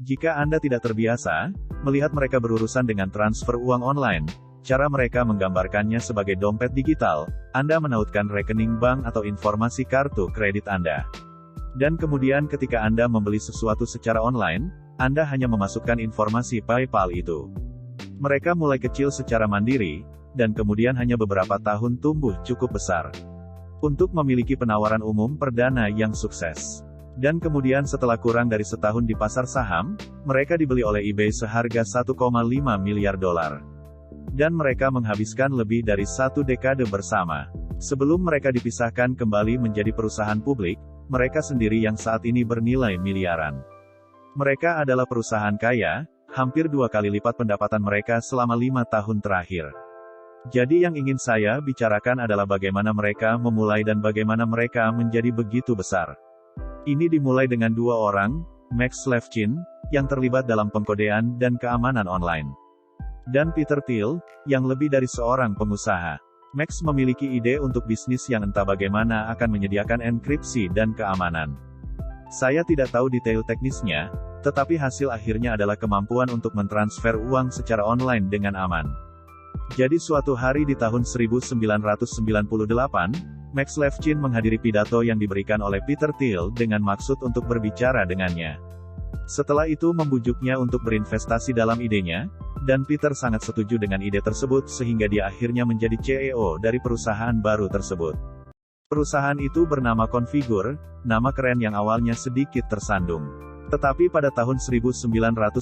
Jika Anda tidak terbiasa melihat mereka berurusan dengan transfer uang online, cara mereka menggambarkannya sebagai dompet digital. Anda menautkan rekening bank atau informasi kartu kredit Anda. Dan kemudian ketika Anda membeli sesuatu secara online, Anda hanya memasukkan informasi PayPal itu. Mereka mulai kecil secara mandiri, dan kemudian hanya beberapa tahun tumbuh cukup besar untuk memiliki penawaran umum perdana yang sukses. Dan kemudian setelah kurang dari setahun di pasar saham, mereka dibeli oleh eBay seharga 1,5 miliar dolar. Dan mereka menghabiskan lebih dari 1 dekade bersama. Sebelum mereka dipisahkan kembali menjadi perusahaan publik, mereka sendiri yang saat ini bernilai miliaran. Mereka adalah perusahaan kaya, hampir 2 kali lipat pendapatan mereka selama 5 tahun terakhir. Jadi yang ingin saya bicarakan adalah bagaimana mereka memulai dan bagaimana mereka menjadi begitu besar. Ini dimulai dengan 2 orang, Max Levchin, yang terlibat dalam pengkodean dan keamanan online. Dan Peter Thiel, yang lebih dari seorang pengusaha. Max memiliki ide untuk bisnis yang entah bagaimana akan menyediakan enkripsi dan keamanan. Saya tidak tahu detail teknisnya, tetapi hasil akhirnya adalah kemampuan untuk mentransfer uang secara online dengan aman. Jadi suatu hari di tahun 1998, Max Levchin menghadiri pidato yang diberikan oleh Peter Thiel dengan maksud untuk berbicara dengannya. Setelah itu membujuknya untuk berinvestasi dalam idenya, dan Peter sangat setuju dengan ide tersebut sehingga dia akhirnya menjadi CEO dari perusahaan baru tersebut. Perusahaan itu bernama Configure, nama keren yang awalnya sedikit tersandung. Tetapi pada tahun 1999,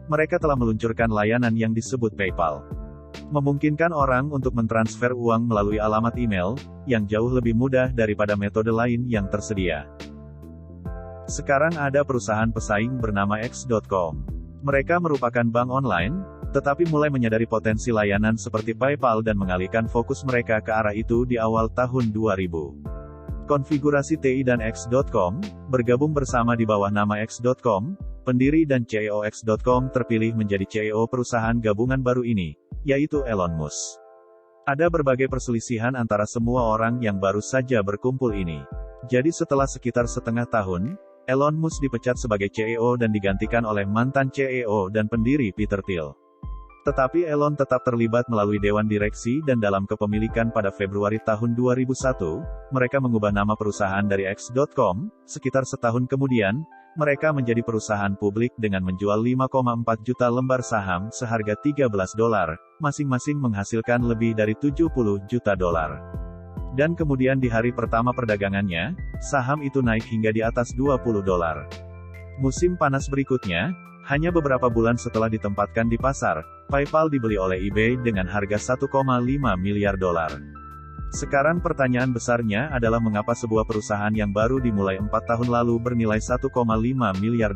mereka telah meluncurkan layanan yang disebut PayPal. Memungkinkan orang untuk mentransfer uang melalui alamat email, yang jauh lebih mudah daripada metode lain yang tersedia. Sekarang ada perusahaan pesaing bernama X.com. Mereka merupakan bank online, tetapi mulai menyadari potensi layanan seperti PayPal dan mengalihkan fokus mereka ke arah itu di awal tahun 2000. Konfigurasi TI dan X.com, bergabung bersama di bawah nama X.com, pendiri dan CEO X.com terpilih menjadi CEO perusahaan gabungan baru ini, yaitu Elon Musk. Ada berbagai perselisihan antara semua orang yang baru saja berkumpul ini. Jadi setelah sekitar setengah tahun, Elon Musk dipecat sebagai CEO dan digantikan oleh mantan CEO dan pendiri Peter Thiel. Tetapi Elon tetap terlibat melalui dewan direksi dan dalam kepemilikan pada Februari tahun 2001, mereka mengubah nama perusahaan dari X.com, sekitar setahun kemudian, mereka menjadi perusahaan publik dengan menjual 5,4 juta lembar saham seharga $13, masing-masing menghasilkan lebih dari $70 juta. Dan kemudian di hari pertama perdagangannya, saham itu naik hingga di atas $20. Musim panas berikutnya, hanya beberapa bulan setelah ditempatkan di pasar, PayPal dibeli oleh eBay dengan harga $1,5 miliar. Sekarang pertanyaan besarnya adalah mengapa sebuah perusahaan yang baru dimulai 4 tahun lalu bernilai $1,5 miliar.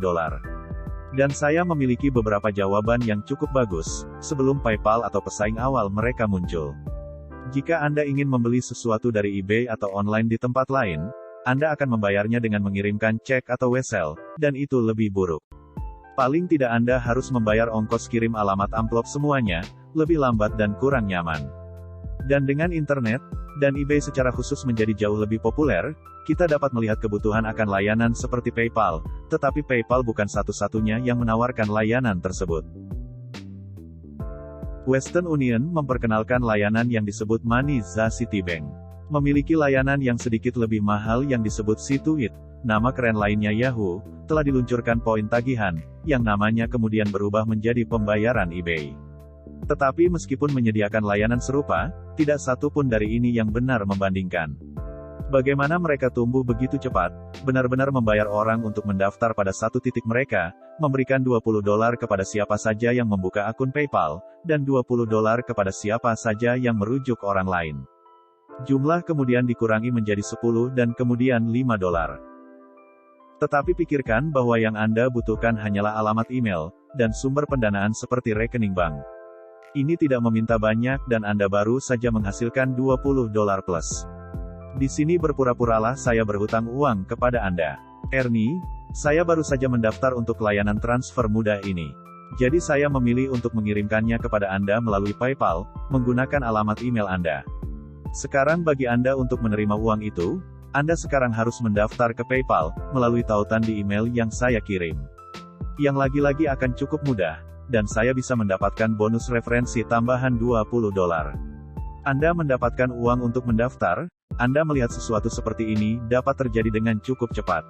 Dan saya memiliki beberapa jawaban yang cukup bagus, sebelum PayPal atau pesaing awal mereka muncul. Jika Anda ingin membeli sesuatu dari eBay atau online di tempat lain, Anda akan membayarnya dengan mengirimkan cek atau wesel, dan itu lebih buruk. Paling tidak Anda harus membayar ongkos kirim alamat amplop semuanya, lebih lambat dan kurang nyaman. Dan dengan internet, dan eBay secara khusus menjadi jauh lebih populer, kita dapat melihat kebutuhan akan layanan seperti PayPal, tetapi PayPal bukan satu-satunya yang menawarkan layanan tersebut. Western Union memperkenalkan layanan yang disebut Money.za Citibank. Memiliki layanan yang sedikit lebih mahal yang disebut Situit, nama keren lainnya Yahoo, telah diluncurkan poin tagihan, yang namanya kemudian berubah menjadi pembayaran eBay. Tetapi meskipun menyediakan layanan serupa, tidak satu pun dari ini yang benar membandingkan. Bagaimana mereka tumbuh begitu cepat, benar-benar membayar orang untuk mendaftar pada satu titik mereka, memberikan $20 kepada siapa saja yang membuka akun PayPal, dan $20 kepada siapa saja yang merujuk orang lain. Jumlah kemudian dikurangi menjadi 10 dan kemudian $5. Tetapi pikirkan bahwa yang Anda butuhkan hanyalah alamat email, dan sumber pendanaan seperti rekening bank. Ini tidak meminta banyak dan Anda baru saja menghasilkan $20 plus. Di sini berpura-puralah saya berhutang uang kepada Anda. Ernie, saya baru saja mendaftar untuk layanan transfer mudah ini. Jadi saya memilih untuk mengirimkannya kepada Anda melalui PayPal, menggunakan alamat email Anda. Sekarang bagi Anda untuk menerima uang itu, Anda sekarang harus mendaftar ke PayPal, melalui tautan di email yang saya kirim. Yang lagi-lagi akan cukup mudah, dan saya bisa mendapatkan bonus referensi tambahan $20. Anda mendapatkan uang untuk mendaftar. Anda melihat sesuatu seperti ini dapat terjadi dengan cukup cepat.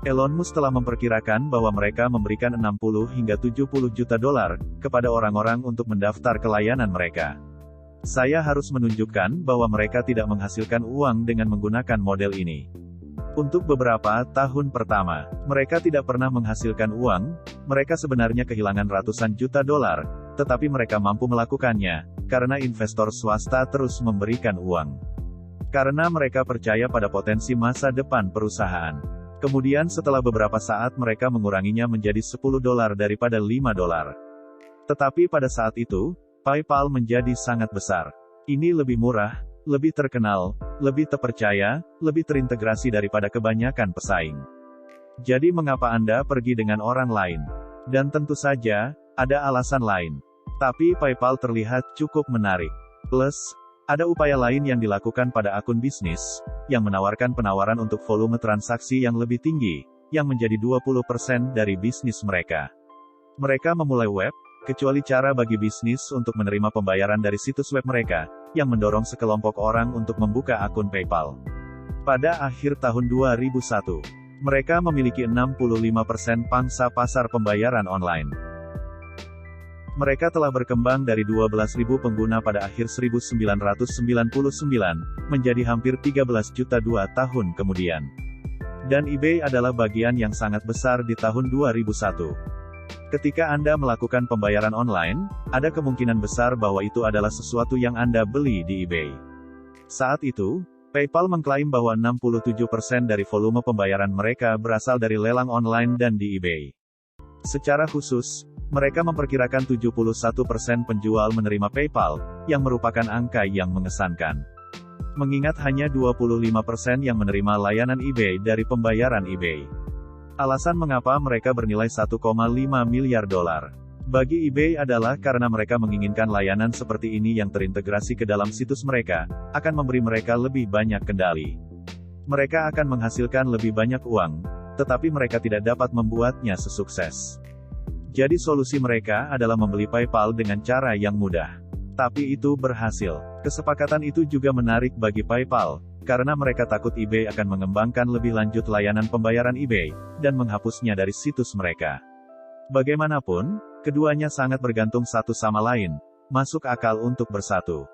Elon Musk telah memperkirakan bahwa mereka memberikan 60 hingga 70 juta dolar kepada orang-orang untuk mendaftar ke layanan mereka. Saya harus menunjukkan bahwa mereka tidak menghasilkan uang dengan menggunakan model ini. Untuk beberapa tahun pertama, mereka tidak pernah menghasilkan uang. Mereka sebenarnya kehilangan ratusan juta dolar, tetapi mereka mampu melakukannya karena investor swasta terus memberikan uang. Karena mereka percaya pada potensi masa depan perusahaan. Kemudian setelah beberapa saat mereka menguranginya menjadi $10 daripada $5. Tetapi pada saat itu, PayPal menjadi sangat besar. Ini lebih murah, lebih terkenal, lebih terpercaya, lebih terintegrasi daripada kebanyakan pesaing. Jadi mengapa Anda pergi dengan orang lain? Dan tentu saja, ada alasan lain. Tapi PayPal terlihat cukup menarik. Plus, ada upaya lain yang dilakukan pada akun bisnis, yang menawarkan penawaran untuk volume transaksi yang lebih tinggi, yang menjadi 20% dari bisnis mereka. Mereka memulai web, kecuali cara bagi bisnis untuk menerima pembayaran dari situs web mereka, yang mendorong sekelompok orang untuk membuka akun PayPal. Pada akhir tahun 2001, mereka memiliki 65% pangsa pasar pembayaran online. Mereka telah berkembang dari 12.000 pengguna pada akhir 1999, menjadi hampir 13 juta 2 tahun kemudian. Dan eBay adalah bagian yang sangat besar di tahun 2001. Ketika Anda melakukan pembayaran online, ada kemungkinan besar bahwa itu adalah sesuatu yang Anda beli di eBay. Saat itu, PayPal mengklaim bahwa 67% dari volume pembayaran mereka berasal dari lelang online dan di eBay. Secara khusus, mereka memperkirakan 71% penjual menerima PayPal, yang merupakan angka yang mengesankan. Mengingat hanya 25% yang menerima layanan eBay dari pembayaran eBay. Alasan mengapa mereka bernilai $1,5 miliar. Bagi eBay adalah karena mereka menginginkan layanan seperti ini yang terintegrasi ke dalam situs mereka, akan memberi mereka lebih banyak kendali. Mereka akan menghasilkan lebih banyak uang, tetapi mereka tidak dapat membuatnya sesukses. Jadi solusi mereka adalah membeli PayPal dengan cara yang mudah. Tapi itu berhasil. Kesepakatan itu juga menarik bagi PayPal, karena mereka takut eBay akan mengembangkan lebih lanjut layanan pembayaran eBay, dan menghapusnya dari situs mereka. Bagaimanapun, keduanya sangat bergantung satu sama lain, masuk akal untuk bersatu.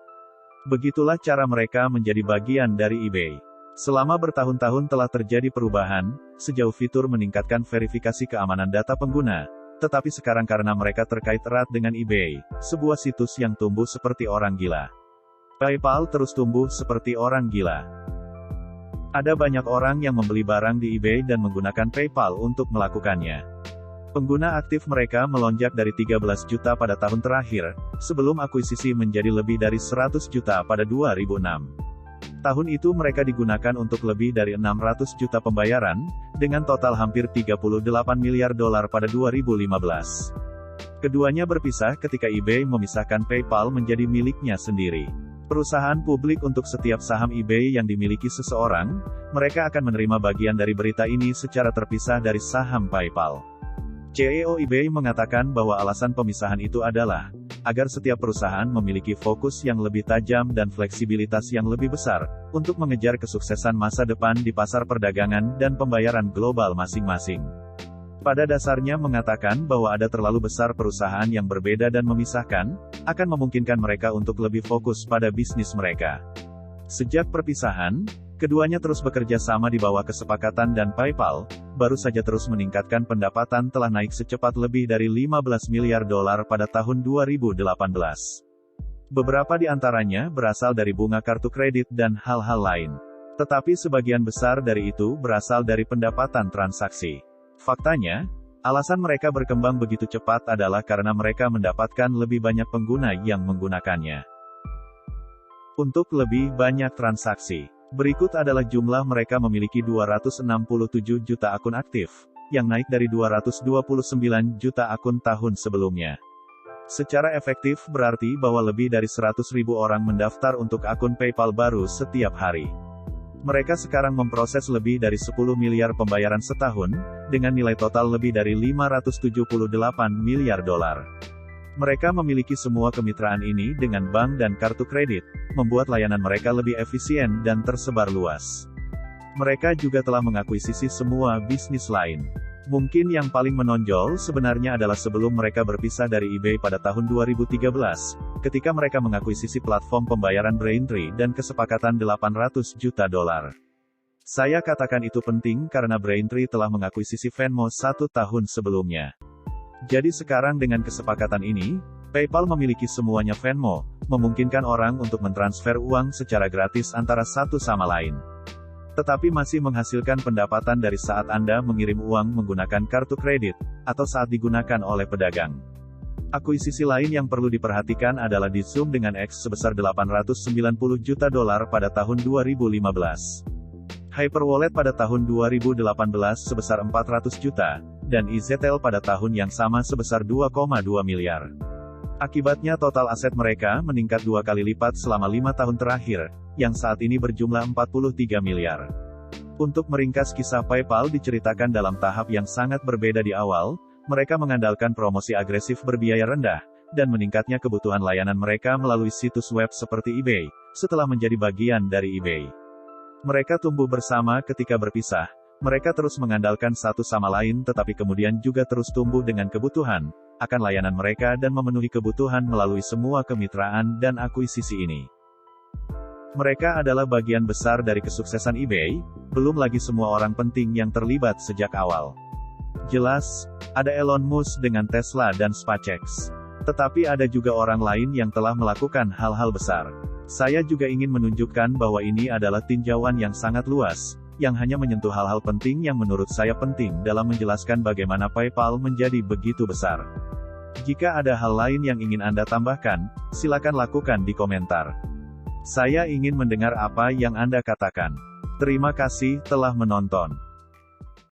Begitulah cara mereka menjadi bagian dari eBay. Selama bertahun-tahun telah terjadi perubahan, sejauh fitur meningkatkan verifikasi keamanan data pengguna. Tetapi sekarang karena mereka terkait erat dengan eBay, sebuah situs yang tumbuh seperti orang gila. PayPal terus tumbuh seperti orang gila. Ada banyak orang yang membeli barang di eBay dan menggunakan PayPal untuk melakukannya. Pengguna aktif mereka melonjak dari 13 juta pada tahun terakhir, sebelum akuisisi menjadi lebih dari 100 juta pada 2006. Tahun itu mereka digunakan untuk lebih dari 600 juta pembayaran, dengan total hampir $38 miliar pada 2015. Keduanya berpisah ketika eBay memisahkan PayPal menjadi miliknya sendiri. Perusahaan publik untuk setiap saham eBay yang dimiliki seseorang, mereka akan menerima bagian dari berita ini secara terpisah dari saham PayPal. CEO eBay mengatakan bahwa alasan pemisahan itu adalah agar setiap perusahaan memiliki fokus yang lebih tajam dan fleksibilitas yang lebih besar, untuk mengejar kesuksesan masa depan di pasar perdagangan dan pembayaran global masing-masing. Pada dasarnya mengatakan bahwa ada terlalu besar perusahaan yang berbeda dan memisahkan, akan memungkinkan mereka untuk lebih fokus pada bisnis mereka. Sejak perpisahan, keduanya terus bekerja sama di bawah kesepakatan dan PayPal, baru saja terus meningkatkan pendapatan telah naik secepat lebih dari $15 miliar pada tahun 2018. Beberapa di antaranya berasal dari bunga kartu kredit dan hal-hal lain. Tetapi sebagian besar dari itu berasal dari pendapatan transaksi. Faktanya, alasan mereka berkembang begitu cepat adalah karena mereka mendapatkan lebih banyak pengguna yang menggunakannya. Untuk lebih banyak transaksi, berikut adalah jumlah mereka memiliki 267 juta akun aktif, yang naik dari 229 juta akun tahun sebelumnya. Secara efektif berarti bahwa lebih dari 100.000 orang mendaftar untuk akun PayPal baru setiap hari. Mereka sekarang memproses lebih dari 10 miliar pembayaran setahun, dengan nilai total lebih dari 578 miliar dolar. Mereka memiliki semua kemitraan ini dengan bank dan kartu kredit, membuat layanan mereka lebih efisien dan tersebar luas. Mereka juga telah mengakuisisi semua bisnis lain. Mungkin yang paling menonjol sebenarnya adalah sebelum mereka berpisah dari eBay pada tahun 2013, ketika mereka mengakuisisi platform pembayaran Braintree dan kesepakatan 800 juta dolar. Saya katakan itu penting karena Braintree telah mengakuisisi Venmo 1 tahun sebelumnya. Jadi sekarang dengan kesepakatan ini, PayPal memiliki semuanya Venmo, memungkinkan orang untuk mentransfer uang secara gratis antara satu sama lain. Tetapi masih menghasilkan pendapatan dari saat Anda mengirim uang menggunakan kartu kredit, atau saat digunakan oleh pedagang. Akuisisi lain yang perlu diperhatikan adalah di Zoom dengan X sebesar 890 juta dolar pada tahun 2015. Hyperwallet pada tahun 2018 sebesar 400 juta, dan iZettle pada tahun yang sama sebesar 2,2 miliar. Akibatnya total aset mereka meningkat 2 kali lipat selama 5 tahun terakhir, yang saat ini berjumlah 43 miliar. Untuk meringkas kisah PayPal diceritakan dalam tahap yang sangat berbeda di awal, mereka mengandalkan promosi agresif berbiaya rendah, dan meningkatnya kebutuhan layanan mereka melalui situs web seperti eBay, setelah menjadi bagian dari eBay. Mereka tumbuh bersama ketika berpisah, mereka terus mengandalkan satu sama lain tetapi kemudian juga terus tumbuh dengan kebutuhan akan layanan mereka dan memenuhi kebutuhan melalui semua kemitraan dan akuisisi ini. Mereka adalah bagian besar dari kesuksesan eBay, belum lagi semua orang penting yang terlibat sejak awal. Jelas, ada Elon Musk dengan Tesla dan SpaceX. Tetapi ada juga orang lain yang telah melakukan hal-hal besar. Saya juga ingin menunjukkan bahwa ini adalah tinjauan yang sangat luas, yang hanya menyentuh hal-hal penting yang menurut saya penting dalam menjelaskan bagaimana PayPal menjadi begitu besar. Jika ada hal lain yang ingin Anda tambahkan, silakan lakukan di komentar. Saya ingin mendengar apa yang Anda katakan. Terima kasih telah menonton.